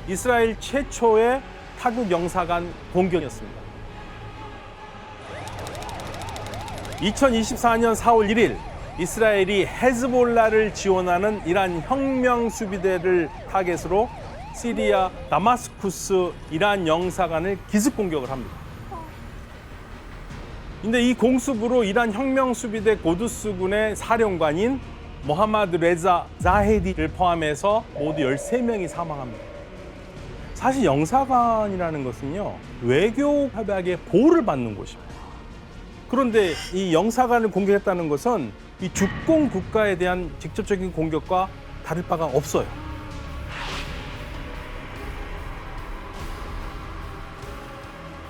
이스라엘 최초의 타국 영사관 공격이었습니다. 2024년 4월 1일 이스라엘이 헤즈볼라를 지원하는 이란 혁명 수비대를 타겟으로 시리아 다마스쿠스 이란 영사관을 기습 공격을 합니다. 근데 이 공습으로 이란 혁명 수비대 고두스군의 사령관인 모하마드 레자 자헤디를 포함해서 모두 13명이 사망합니다. 사실 영사관이라는 것은요, 외교 협약의 보호를 받는 곳입니다. 그런데 이 영사관을 공격했다는 것은 이 주권 국가에 대한 직접적인 공격과 다를 바가 없어요.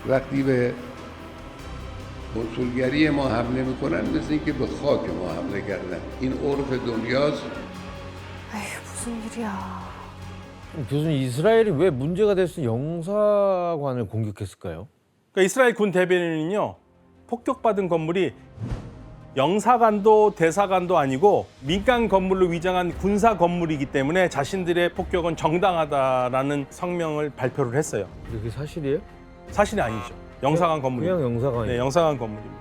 وقتی به کنسولگری ما حمله میکنن مثل اینکه به خاک ما حمله کردن این عرف دنیاست. 에휴, 무슨 일이야. 교수님, 이스라엘이 왜 문제가 돼서 영사관을 공격했을까요? 그러니까 이스라엘 군 대변인은요, 폭격받은 건물이 영사관도 대사관도 아니고 민간 건물로 위장한 군사 건물이기 때문에 자신들의 폭격은 정당하다라는 성명을 발표를 했어요. 이게 사실이에요? 사실이 아니죠. 영사관 건물입니다. 그냥 영사관이에요. 네, 영사관 건물입니다.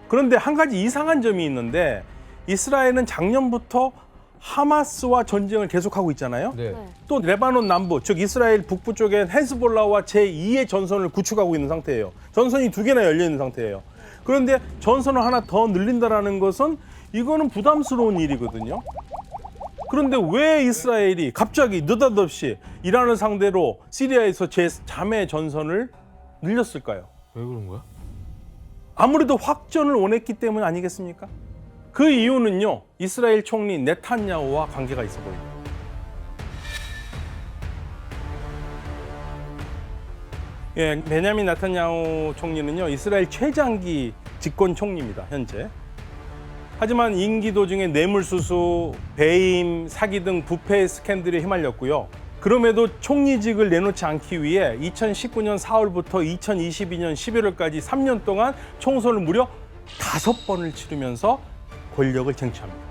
그런데 한 가지 이상한 점이 있는데 이스라엘은 작년부터 하마스와 전쟁을 계속하고 있잖아요. 네. 또 레바논 남부, 즉 이스라엘 북부 쪽엔 헤즈볼라와 제2의 전선을 구축하고 있는 상태예요. 전선이 2개나 열려 있는 상태예요. 그런데 전선을 하나 더 늘린다라는 것은 이거는 부담스러운 일이거든요. 그런데 왜 이스라엘이 갑자기 느닷없이 이란을 상대로 시리아에서 제3의 전선을 늘렸을까요? 왜 그런 거야? 아무래도 확전을 원했기 때문 아니겠습니까? 그 이유는요, 이스라엘 총리 네탄야후와 관계가 있어 보입니다. 예, 베냐민 네탄야후 총리는요, 이스라엘 최장기 집권 총리입니다, 현재. 하지만 임기 도중에 뇌물수수, 배임, 사기 등 부패 스캔들에 휘말렸고요. 그럼에도 총리직을 내놓지 않기 위해 2019년 4월부터 2022년 11월까지 3년 동안 총선을 무려 5번을 치르면서 권력을 쟁취합니다.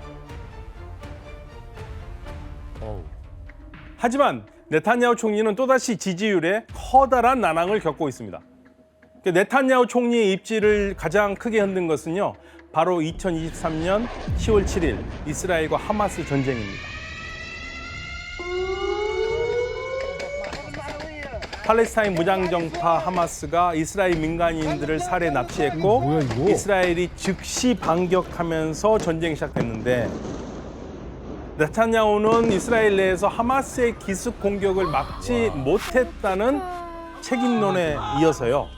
하지만 네탄야후 총리는 또다시 지지율에 커다란 난항을 겪고 있습니다. 네탄야후 총리의 입지를 가장 크게 흔든 것은요, 바로 2023년 10월 7일 이스라엘과 하마스 전쟁입니다. 팔레스타인 무장정파 하마스가 이스라엘 민간인들을 살해 납치했고 뭐야, 이거? 이스라엘이 즉시 반격하면서 전쟁이 시작됐는데 네탄야후는 이스라엘 내에서 하마스의 기습 공격을 막지 못했다는 책임론에 이어서요,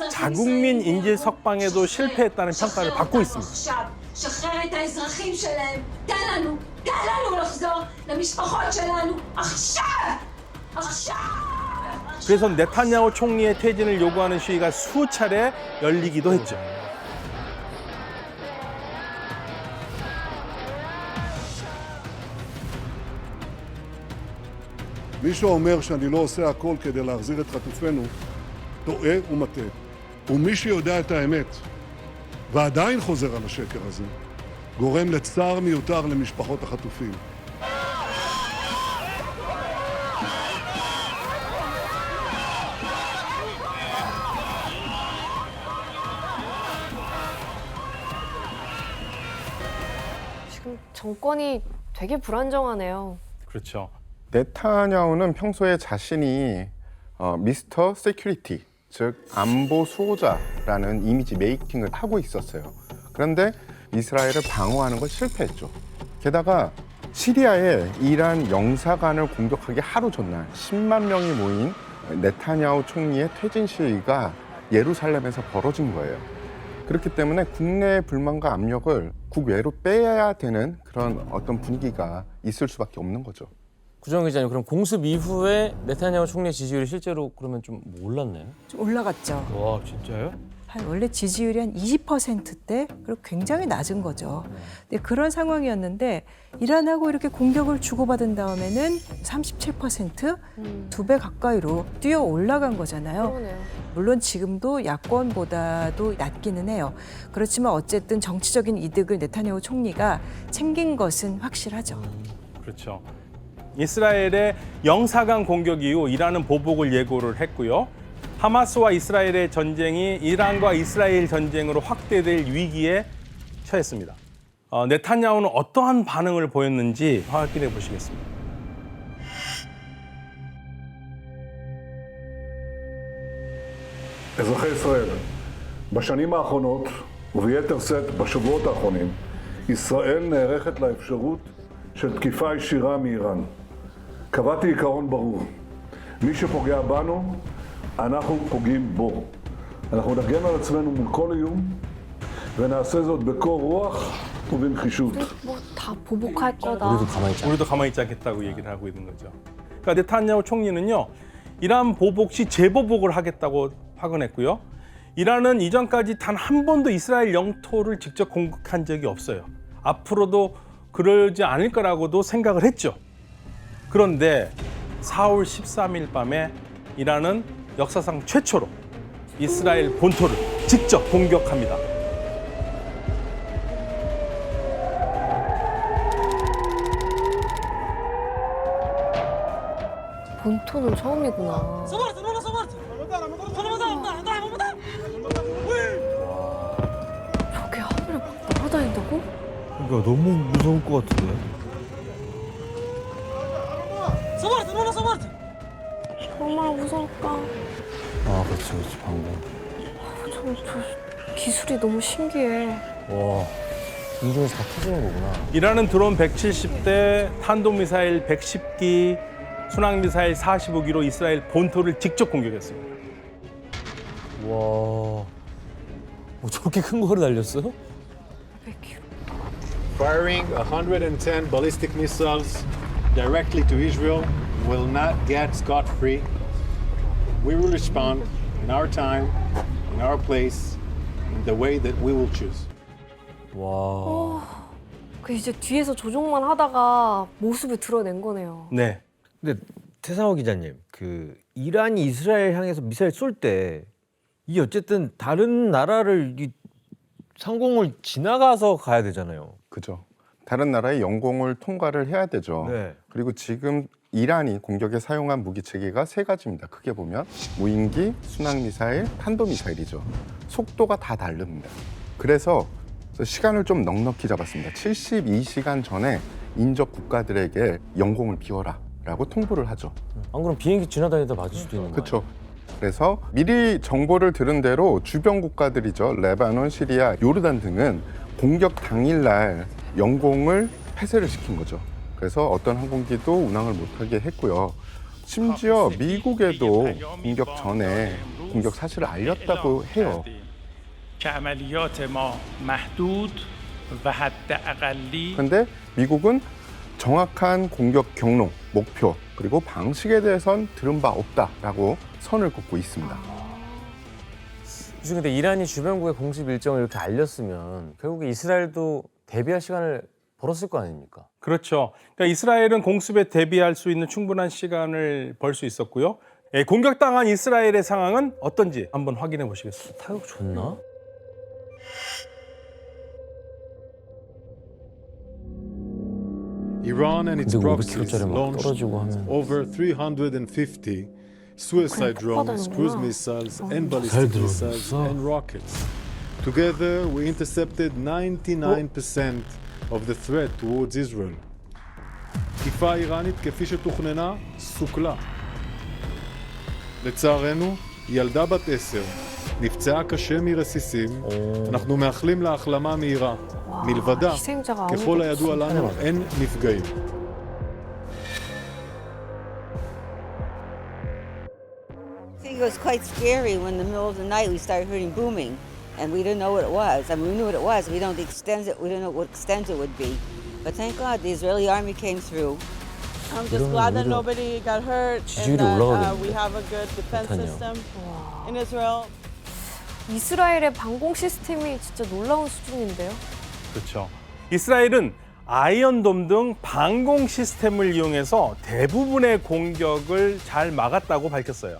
자국민 인질 석방에도 실패했다는 평가를 받고 있습니다. שחרר את האזרחים שלהם, תן לנו לחזור למשפחות שלנו, עכשיו! 그래서 네탄야후 총리의 퇴진을 요구하는 시위가 수차례 열리기도 했죠. מי שאומר שאני לא עושה הכל כדי להחזיר את חטופינו, טועה ומטעה. ומי שיודע את האמת, ועדיין חוזר על השקר הזה, גורם לצער מיותר למשפחות החטופים. 지금 정권이 되게 불안정하네요. 그렇죠. 네타냐후는 평소에 자신이 미스터 세큐리티, 즉 안보 수호자라는 이미지 메이킹을 하고 있었어요. 그런데 이스라엘을 방어하는 걸 실패했죠. 게다가 시리아에 이란 영사관을 공격하기 하루 전날 10만 명이 모인 네타냐후 총리의 퇴진 시위가 예루살렘에서 벌어진 거예요. 그렇기 때문에 국내의 불만과 압력을 국외로 빼야 되는 그런 어떤 분위기가 있을 수밖에 없는 거죠. 구정 기자님, 그럼 공습 이후에 네타냐후 총리 지지율이 실제로 그러면 좀 올랐나요? 좀 올라갔죠. 와, 진짜요? 원래 지지율이 한 20%대, 그리고 굉장히 낮은 거죠. 근데 그런 상황이었는데 이란하고 이렇게 공격을 주고받은 다음에는 37%, 2배 가까이로 뛰어 올라간 거잖아요. 그러네요. 물론 지금도 야권보다도 낮기는 해요. 그렇지만 어쨌든 정치적인 이득을 네타냐후 총리가 챙긴 것은 확실하죠. 그렇죠. 이스라엘의 영사강 공격 이후 이란은 보복을 예고를 했고요. 하마스와 이스라엘의 전쟁이 이란과 이스라엘 전쟁으로 확대될 위기에 처했습니다. 네타냐후는 어떠한 반응을 보였는지 확인해 보시겠습니다. אזרחי ישראל, בשנים האחרונות, וביתר שאת בשבועות האחרונים, ישראל נערכת לאפשרות של תקיפה ישירה מאיראן. קבעתי עיקרון ברור, מי שפוגע בנו, אנחנו פוגעים בו. אנחנו נגן על עצמנו מול כל איום, ונעשה זאת בקור רוח ובנחישות. 뭐 다 보복할 거다. 우리도 가만히 있자. 우리도 가만히 있지 않겠다고 얘기를 하고 있는 거죠. 그러니까 네타냐후 총리는요, 이란 보복 시 재보복을 하겠다고 확언했고요. 이란은 이전까지 단 한 번도 이스라엘 영토를 직접 공격한 적이 없어요. 앞으로도 그러지 않을 거라고도 생각을 했죠. 그런데 4월 13일 밤에 이란은 역사상 최초로 이스라엘 본토를 직접 공격합니다. 본토는 처음이구나. 저게 하늘에 막 날아다닌다고? 그러니까 너무 무서울 것 같은데. 정말 무서울까? 아, 그렇지, 그렇지, 방금. 저 기술이 너무 신기해. 와, 이 중에서 다 터지는 거구나. 이란은 드론 170대, 탄도미사일 110기, 순항미사일 45기로 이스라엘 본토를 직접 공격했습니다. 와, 저렇게 큰 거를 날렸어요? 100km. Firing 110 ballistic missiles directly to Israel will not get scot-free. We will respond in our time, in our place, in the way that we will choose. 와, 그 이제 뒤에서 조종만 하다가 모습을 드러낸 거네요. 네. 근데 태상호 기자님, 그 이란이 이스라엘 향해서 미사일 쏠 때 이 어쨌든 다른 나라를 이 상공을 지나가서 가야 되잖아요. 그죠. 다른 나라의 영공을 통과를 해야 되죠. 네. 그리고 지금 이란이 공격에 사용한 무기 체계가 세 가지입니다. 크게 보면 무인기, 순항미사일, 탄도미사일이죠. 속도가 다 다릅니다. 그래서 시간을 좀 넉넉히 잡았습니다. 72시간 전에 인접 국가들에게 영공을 비워라 라고 통보를 하죠. 안 그럼 비행기 지나다니다 맞을 수도 있는 거예요. 그렇죠. 그래서 미리 정보를 들은 대로 주변 국가들이죠. 레바논, 시리아, 요르단 등은 공격 당일날 영공을 폐쇄를 시킨 거죠. 그래서 어떤 항공기도 운항을 못하게 했고요. 심지어 미국에도 공격 전에 공격 사실을 알렸다고 해요. 그런데 미국은 정확한 공격 경로, 목표, 그리고 방식에 대해선 들은 바 없다라고 선을 긋고 있습니다. 혹시 근데 이란이 주변국의 공습 일정을 이렇게 알렸으면 결국에 이스라엘도 대비할 시간을 벌었을 거 아닙니까? 그렇죠. 그러니까 이스라엘은 공습에 대비할 수 있는 충분한 시간을 벌 수 있었고요. 공격당한 이스라엘의 상황은 어떤지 한번 확인해 보시겠습니다. 타격 좋나? Iran and its 근데 proxies 500km짜리 막 launched 떨어지고 하면 over 350 suicide drones, cruise missiles, and ballistic missiles and rockets. Together, we intercepted 99% of the threat towards Israel. תקיפה איראנית כפי שתוכננה, סוכלה. לצערנו, ילדה בת 10 נפצעה קשה מרסיסים. אנחנו מאחלים לה החלמה מהירה. מלבדה, 희생자가 ככל 아무도 הידוע 없어. לנו, אין נפגעים. It was quite scary when in the middle of the night we started hearing booming, and we didn't know what it was. I mean, we knew what it was. We don't we don't know what extent it would be. But thank God the Israeli army came through. I'm just glad that nobody got hurt and 지지율이 올라가겠네. that we have a good defense 네타냐후. system in Israel. 이스라엘의 방공 시스템이 진짜 놀라운 수준인데요. 그렇죠. 이스라엘은 아이언돔 등 방공 시스템을 이용해서 대부분의 공격을 잘 막았다고 밝혔어요.